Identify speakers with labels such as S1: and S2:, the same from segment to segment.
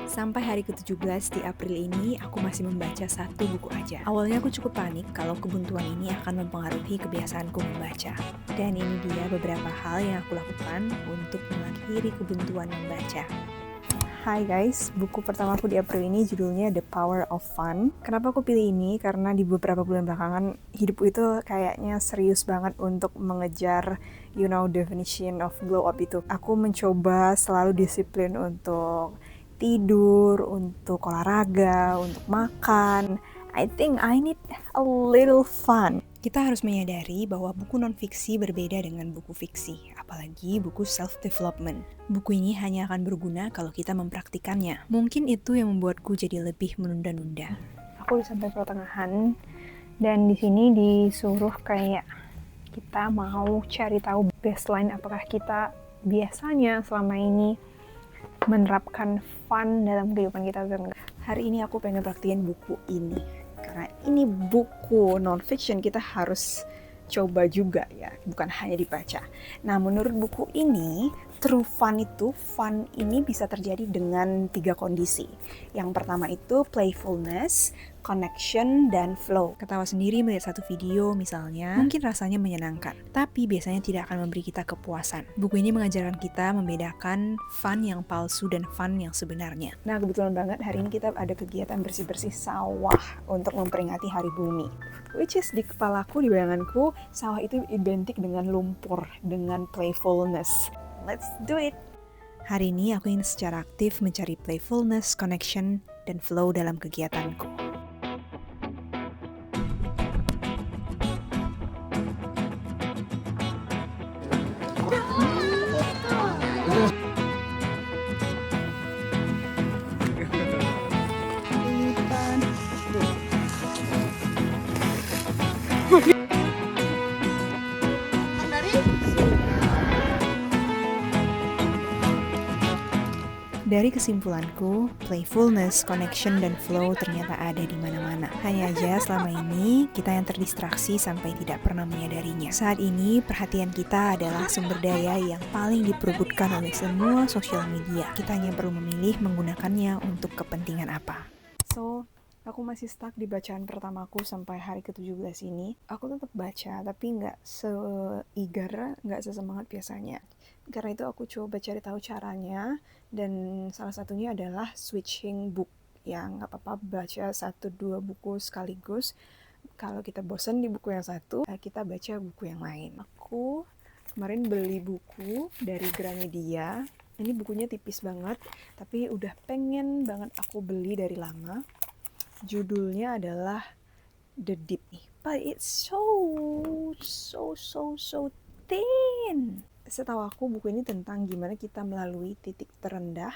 S1: Sampai hari ke-17 di April ini, aku masih membaca satu buku aja. Awalnya aku cukup panik kalau kebuntuan ini akan mempengaruhi kebiasaanku membaca. Dan ini dia beberapa hal yang aku lakukan untuk mengakhiri kebuntuan membaca. Hai guys, buku pertama aku di April ini judulnya The Power of Fun. Kenapa aku pilih ini? Karena di beberapa bulan belakangan hidupku itu kayaknya serius banget untuk mengejar definition of glow up itu. Aku mencoba selalu disiplin untuk tidur, untuk olahraga, untuk makan. I think I need a little fun. Kita harus menyadari bahwa buku non-fiksi berbeda dengan buku fiksi, apalagi buku self-development. Buku ini hanya akan berguna kalau kita mempraktikannya. Mungkin itu yang membuatku jadi lebih menunda-nunda. Aku sampai pertengahan, dan di sini disuruh kayak kita mau cari tahu baseline apakah kita biasanya selama ini menerapkan fun dalam kehidupan kita atau enggak. Hari ini aku pengen praktikin buku ini karena ini buku non-fiction, kita harus coba juga ya, bukan hanya dibaca. Nah, menurut buku ini, true fun ini bisa terjadi dengan 3 kondisi. Yang pertama itu playfulness, connection, dan flow. Ketawa sendiri melihat satu video misalnya, mungkin rasanya menyenangkan, tapi biasanya tidak akan memberi kita kepuasan. Buku ini mengajarkan kita membedakan fun yang palsu dan fun yang sebenarnya. Nah, kebetulan banget hari ini kita ada kegiatan bersih-bersih sawah untuk memperingati Hari Bumi. Which is di kepalaku, di bayanganku, sawah itu identik dengan lumpur, dengan playfulness. Let's do it! Hari ini aku ingin secara aktif mencari playfulness, connection, dan flow dalam kegiatanku. Dari kesimpulanku, playfulness, connection, dan flow ternyata ada di mana-mana. Hanya aja selama ini kita yang terdistraksi sampai tidak pernah menyadarinya. Saat ini perhatian kita adalah sumber daya yang paling diperebutkan oleh semua sosial media. Kita hanya perlu memilih menggunakannya untuk kepentingan apa. So, aku masih stuck di bacaan pertamaku sampai hari ke-17 ini. Aku tetap baca, tapi nggak se-eager, nggak sesemangat biasanya. Karena itu aku coba cari tahu caranya, dan salah satunya adalah switching book. Ya nggak apa-apa baca 1-2 buku sekaligus. Kalau kita bosan di buku yang satu, kita baca buku yang lain. Aku kemarin beli buku dari Gramedia. Ini bukunya tipis banget, tapi udah pengen banget aku beli dari lama. Judulnya adalah The Deep, but it's so thin. Setahu aku buku ini tentang gimana kita melalui titik terendah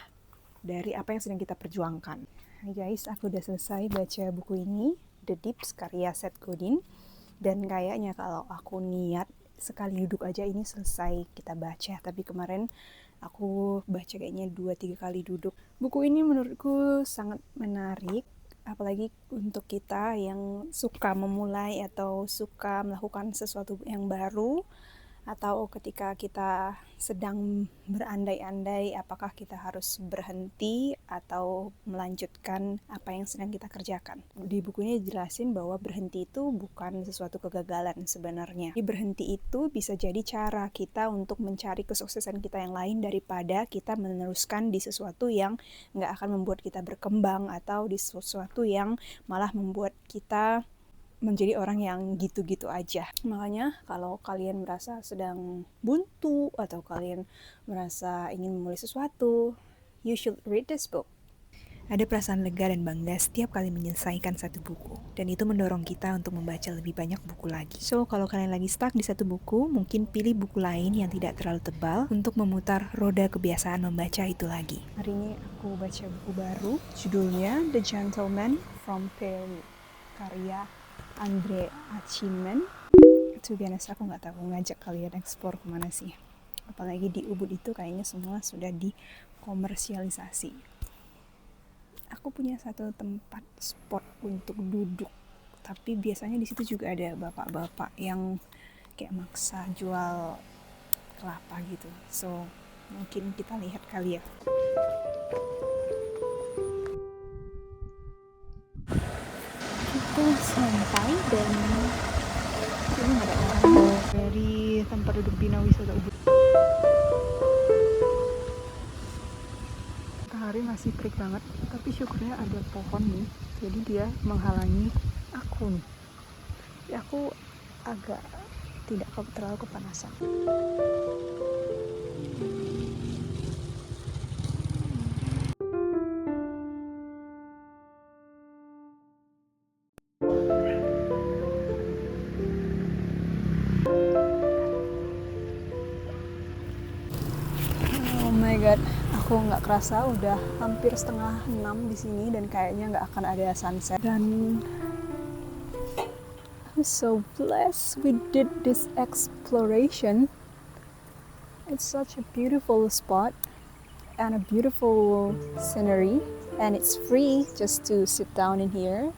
S1: dari apa yang sedang kita perjuangkan. Hai guys, aku udah selesai baca buku ini, The Deep karya Seth Godin, dan kayaknya kalau aku niat sekali duduk aja ini selesai kita baca, tapi kemarin aku baca kayaknya 2-3 kali duduk. Buku ini menurutku sangat menarik, apalagi untuk kita yang suka memulai atau suka melakukan sesuatu yang baru, atau ketika kita sedang berandai-andai apakah kita harus berhenti atau melanjutkan apa yang sedang kita kerjakan. Di buku ini dijelasin bahwa berhenti itu bukan sesuatu kegagalan sebenarnya. Berhenti itu bisa jadi cara kita untuk mencari kesuksesan kita yang lain daripada kita meneruskan di sesuatu yang nggak akan membuat kita berkembang atau di sesuatu yang malah membuat kita menjadi orang yang gitu-gitu aja. Makanya kalau kalian merasa sedang buntu atau kalian merasa ingin memulai sesuatu, you should read this book. Ada perasaan lega dan bangga setiap kali menyelesaikan satu buku, dan itu mendorong kita untuk membaca lebih banyak buku lagi. So, kalau kalian lagi stuck di satu buku, mungkin pilih buku lain yang tidak terlalu tebal untuk memutar roda kebiasaan membaca itu lagi. Hari ini aku baca buku baru, judulnya The Gentleman from Peru, karya Andre Acimen. To be honest, aku nggak tahu ngajak kalian eksplor kemana sih. Apalagi di Ubud itu kayaknya semua sudah dikomersialisasi. Aku punya satu tempat spot untuk duduk, tapi biasanya di situ juga ada bapak-bapak yang kayak maksa jual kelapa gitu. So, mungkin kita lihat kali ya. tempat duduk Bina Wisata Ubud. Matahari masih terik banget, tapi syukurnya ada pohon nih, jadi dia menghalangi aku nih. Jadi aku agak tidak terlalu kepanasan. Oh my god, aku nggak kerasa udah hampir setengah 6 di sini dan kayaknya nggak akan ada sunset. Dan I'm so blessed we did this exploration. It's such a beautiful spot and a beautiful scenery, and it's free just to sit down in here.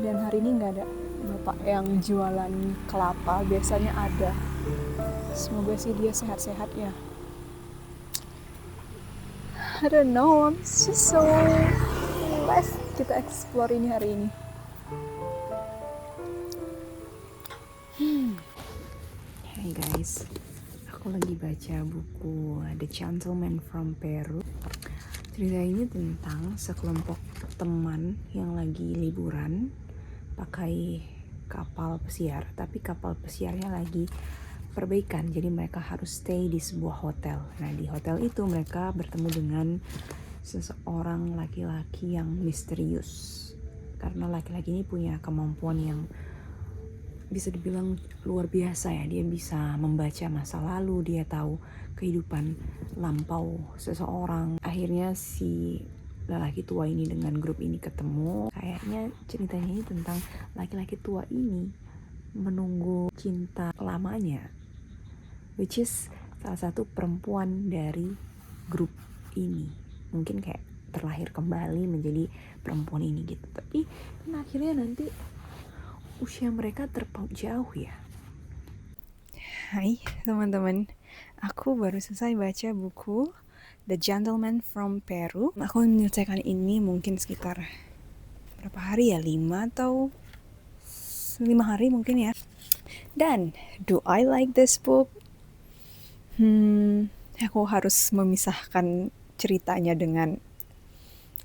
S1: Dan hari ini nggak ada bapak yang jualan kelapa, biasanya ada. Semoga sih dia sehat-sehat ya. I don't know, I'm just so blessed kita explore ini hari ini. Hey guys, aku lagi baca buku The Gentleman from Peru. Cerita ini tentang sekelompok teman yang lagi liburan pakai kapal pesiar, tapi kapal pesiarnya lagi perbaikan, jadi mereka harus stay di sebuah hotel. Nah, di hotel itu mereka bertemu dengan seseorang laki-laki yang misterius, karena laki-laki ini punya kemampuan yang bisa dibilang luar biasa ya. Dia bisa membaca masa lalu, dia tahu kehidupan lampau seseorang. Akhirnya si lelaki tua ini dengan grup ini ketemu. Kayaknya ceritanya ini tentang laki-laki tua ini menunggu cinta lamanya, which is salah satu perempuan dari grup ini. Mungkin kayak terlahir kembali menjadi perempuan ini gitu. Tapi akhirnya nanti usia mereka terpaut jauh ya. Hai teman-teman, aku baru selesai baca buku The Gentleman from Peru. Aku menyelesaikan ini mungkin sekitar berapa hari ya, 5 atau 5 hari mungkin ya. Dan do I like this book? Aku harus memisahkan ceritanya dengan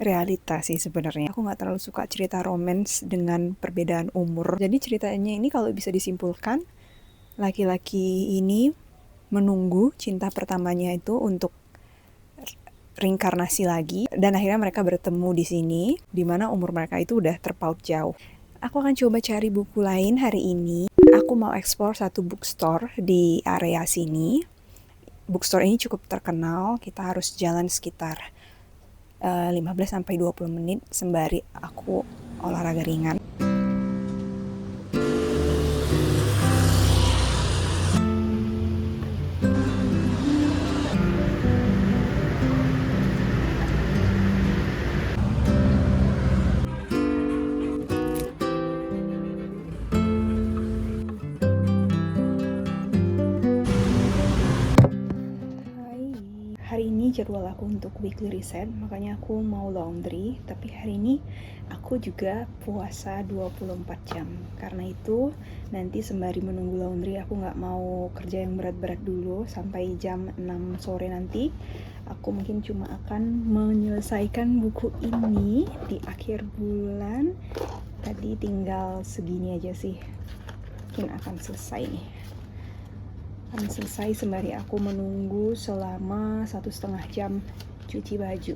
S1: realita sih sebenarnya. Aku nggak terlalu suka cerita romance dengan perbedaan umur. Jadi ceritanya ini kalau bisa disimpulkan, laki-laki ini menunggu cinta pertamanya itu untuk reinkarnasi lagi, dan akhirnya mereka bertemu di sini, di mana umur mereka itu udah terpaut jauh. Aku akan coba cari buku lain hari ini. Aku mau explore satu bookstore di area sini. Bookstore ini cukup terkenal, kita harus jalan sekitar 15-20 menit sembari aku olahraga ringan. Hari ini jadwal aku untuk weekly reset, makanya aku mau laundry. Tapi hari ini aku juga puasa 24 jam. Karena itu nanti sembari menunggu laundry, aku gak mau kerja yang berat-berat dulu sampai jam 6 sore nanti. Aku mungkin cuma akan menyelesaikan buku ini di akhir bulan. Tadi tinggal segini aja sih, mungkin akan selesai nih. Akan selesai sembari aku menunggu selama 1,5 jam cuci baju.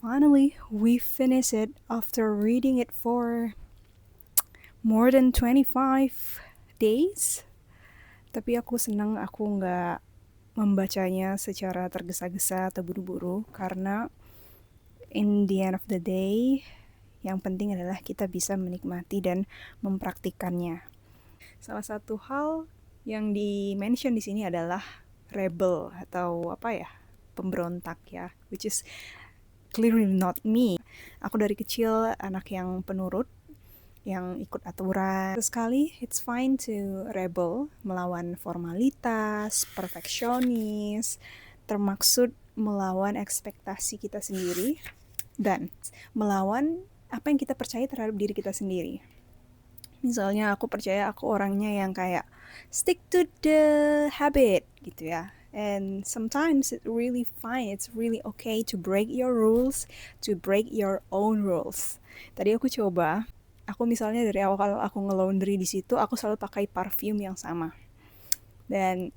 S1: Finally, we finished it after reading it for more than 25 days. Tapi aku senang aku nggak membacanya secara tergesa-gesa atau buru-buru, karena in the end of the day, yang penting adalah kita bisa menikmati dan mempraktikannya. Salah satu hal yang di-mention di sini adalah rebel atau pemberontak ya, which is clearly not me. Aku dari kecil anak yang penurut, yang ikut aturan. Sekali, it's fine to rebel, melawan formalitas, perfeksionis, termaksud melawan ekspektasi kita sendiri, dan melawan apa yang kita percaya terhadap diri kita sendiri. Misalnya aku percaya aku orangnya yang kayak stick to the habit gitu ya. And sometimes it's really fine, it's really okay to break your rules, to break your own rules. Tadi aku coba, aku misalnya dari awal kalau aku nge-laundry di situ, aku selalu pakai parfum yang sama. Dan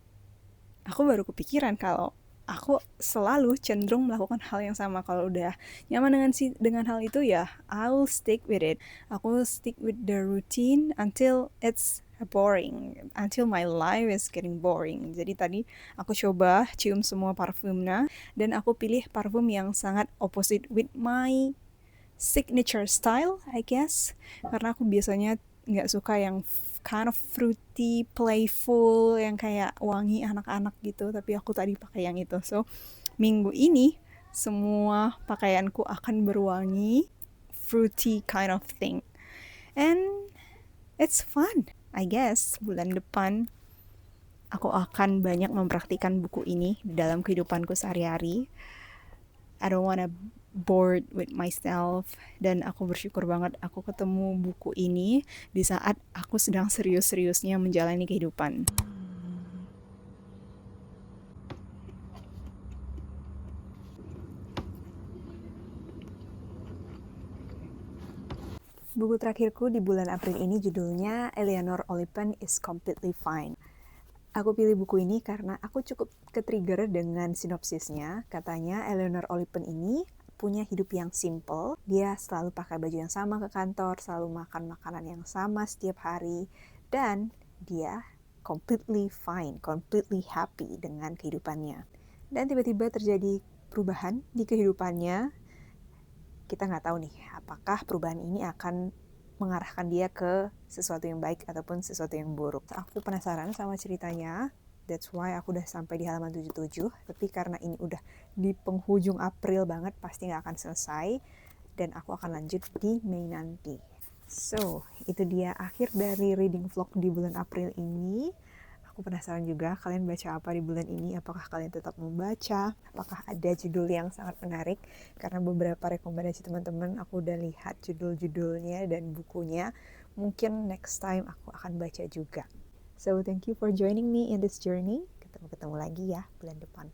S1: aku baru kepikiran kalau aku selalu cenderung melakukan hal yang sama. Kalau udah nyaman dengan hal itu ya I'll stick with it. Aku stick with the routine until it's boring, until my life is getting boring. Jadi tadi aku coba cium semua parfumnya dan aku pilih parfum yang sangat opposite with my signature style, I guess. Karena aku biasanya nggak suka yang kind of fruity, playful, yang kayak wangi anak-anak gitu. Tapi aku tadi pakai yang itu. So, minggu ini semua pakaianku akan berwangi fruity kind of thing. And it's fun, I guess. Bulan depan aku akan banyak mempraktikkan buku ini di dalam kehidupanku sehari-hari. I don't wanna bored with myself, dan aku bersyukur banget aku ketemu buku ini di saat aku sedang serius-seriusnya menjalani kehidupan. Buku terakhirku di bulan April ini judulnya Eleanor Oliphant is Completely Fine. Aku pilih buku ini karena aku cukup ketrigger dengan sinopsisnya. Katanya Eleanor Oliphant ini punya hidup yang simple. Dia selalu pakai baju yang sama ke kantor, selalu makan makanan yang sama setiap hari, dan dia completely fine, completely happy dengan kehidupannya. Dan tiba-tiba terjadi perubahan di kehidupannya. Kita nggak tahu nih, apakah perubahan ini akan mengarahkan dia ke sesuatu yang baik ataupun sesuatu yang buruk. Aku penasaran sama ceritanya. That's why aku udah sampai di halaman 77. Tapi karena ini udah di penghujung April banget, pasti nggak akan selesai. Dan aku akan lanjut di Mei nanti. So, itu dia akhir dari reading vlog di bulan April ini. Aku penasaran juga kalian baca apa di bulan ini. Apakah kalian tetap membaca? Apakah ada judul yang sangat menarik? Karena beberapa rekomendasi teman-teman aku udah lihat judul-judulnya dan bukunya. Mungkin next time aku akan baca juga. So thank you for joining me in this journey. Ketemu lagi ya bulan depan.